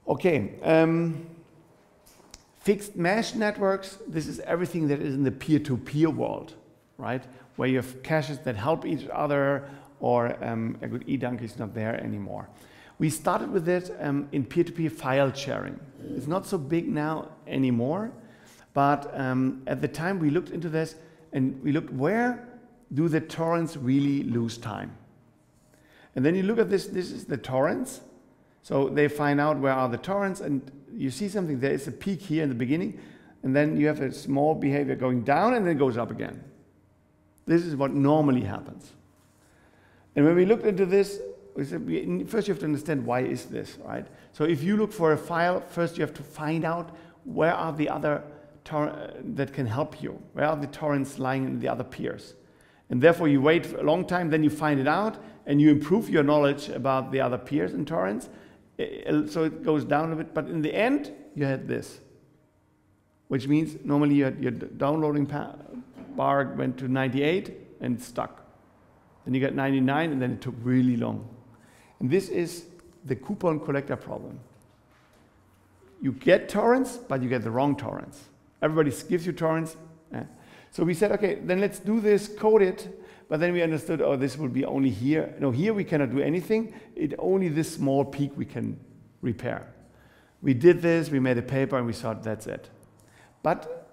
Okay, fixed mesh networks, this is everything that is in the peer-to-peer world, right? Where you have caches that help each other, or a good e-donkey is not there anymore. We started with it in peer-to-peer file sharing. It's not so big now anymore, but at the time we looked into this and we looked, where do the torrents really lose time? And then you look at this is the torrents. So they find out where are the torrents, and you see something, there is a peak here in the beginning, and then you have a small behavior going down and then it goes up again. This is what normally happens. And when we looked into this, we said, first you have to understand why is this, right? So if you look for a file, first you have to find out where are the other that can help you, where are the torrents lying in the other peers. And therefore you wait for a long time, then you find it out, and you improve your knowledge about the other peers and torrents. So it goes down a bit, but in the end, you had this, which means normally your downloading bar went to 98 and stuck. Then you got 99, and then it took really long. And this is the coupon collector problem. You get torrents, but you get the wrong torrents. Everybody gives you torrents. So we said, okay, then let's do this, code it. But then we understood, oh, this will be only here. No, here we cannot do anything. Only this small peak we can repair. We did this, we made a paper, and we thought that's it. But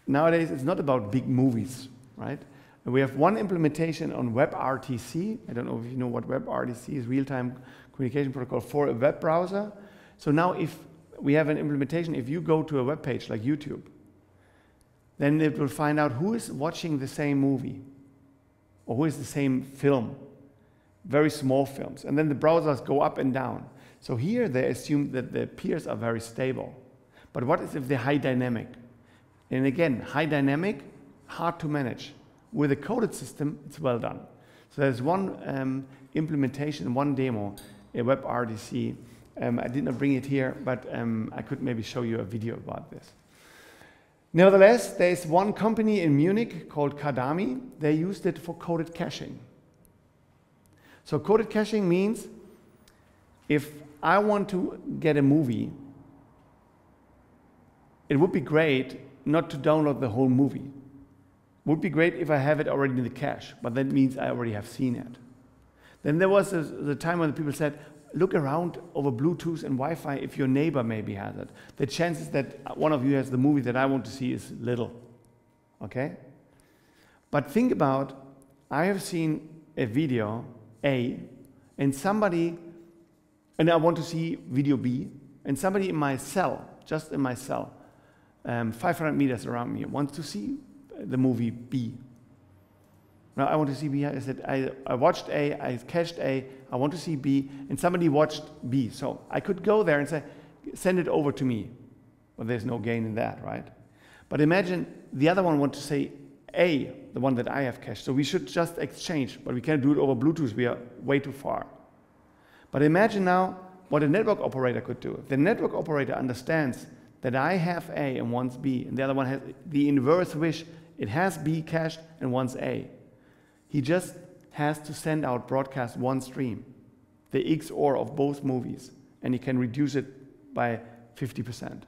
nowadays, it's not about big movies, right? And we have one implementation on WebRTC. I don't know if you know what WebRTC is, real-time communication protocol for a web browser. So now if we have an implementation, if you go to a web page like YouTube, then it will find out who is watching the same movie, or who is the same film, very small films. And then the browsers go up and down. So here they assume that the peers are very stable. But what if they're high dynamic? And again, high dynamic, hard to manage. With a coded system, it's well done. So there's one implementation, one demo, a WebRTC. I did not bring it here, but I could maybe show you a video about this. Nevertheless, there's one company in Munich called Kadami. They used it for coded caching. So coded caching means if I want to get a movie, it would be great not to download the whole movie. It would be great if I have it already in the cache, but that means I already have seen it. Then there was the time when the people said, look around over Bluetooth and Wi-Fi if your neighbor maybe has it. The chances that one of you has the movie that I want to see is little, okay? But think about, I have seen a video A, and I want to see video B, and somebody in my cell, just in my cell, 500 meters around me, wants to see the movie B. Now I want to see B. I said, I watched A, I cached A, I want to see B, and somebody watched B. So I could go there and say, send it over to me. But there's no gain in that, right? But imagine the other one wants to say A, the one that I have cached. So we should just exchange, but we can't do it over Bluetooth. We are way too far. But imagine now what a network operator could do. If the network operator understands that I have A and wants B, and the other one has the inverse wish, it has B cached and wants A. He just has to send out broadcast one stream, the XOR of both movies, and he can reduce it by 50%.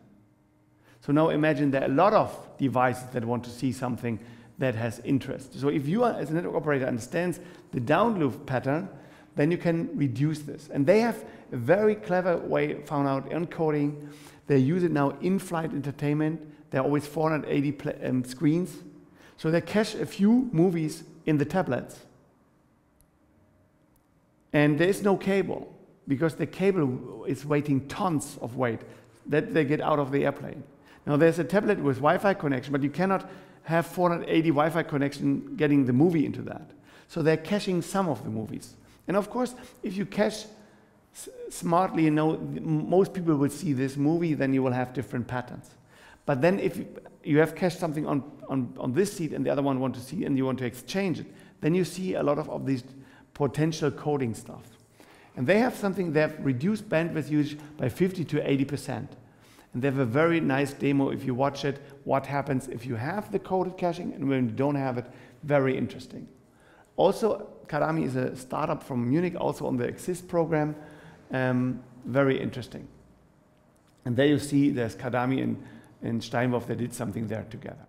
So now imagine there are a lot of devices that want to see something that has interest. So if you, as a network operator, understands the down loop pattern, then you can reduce this. And they have a very clever way found out encoding. They use it now in-flight entertainment. There are always 480 screens. So they cache a few movies in the tablets. And there is no cable, because the cable is weighing tons of weight that they get out of the airplane. Now there's a tablet with Wi-Fi connection, but you cannot have 480 Wi-Fi connection getting the movie into that. So they're caching some of the movies. And of course, if you cache smartly, you know, most people will see this movie, then you will have different patterns. But then if you have cached something on this seat and the other one want to see and you want to exchange it, then you see a lot of these potential coding stuff. And they have something, they have reduced bandwidth usage by 50 to 80%. And they have a very nice demo if you watch it, what happens if you have the coded caching and when you don't have it, very interesting. Also, Kadami is a startup from Munich, also on the Exist program, very interesting. And there you see there's Kadami and Steinwurf that did something there together.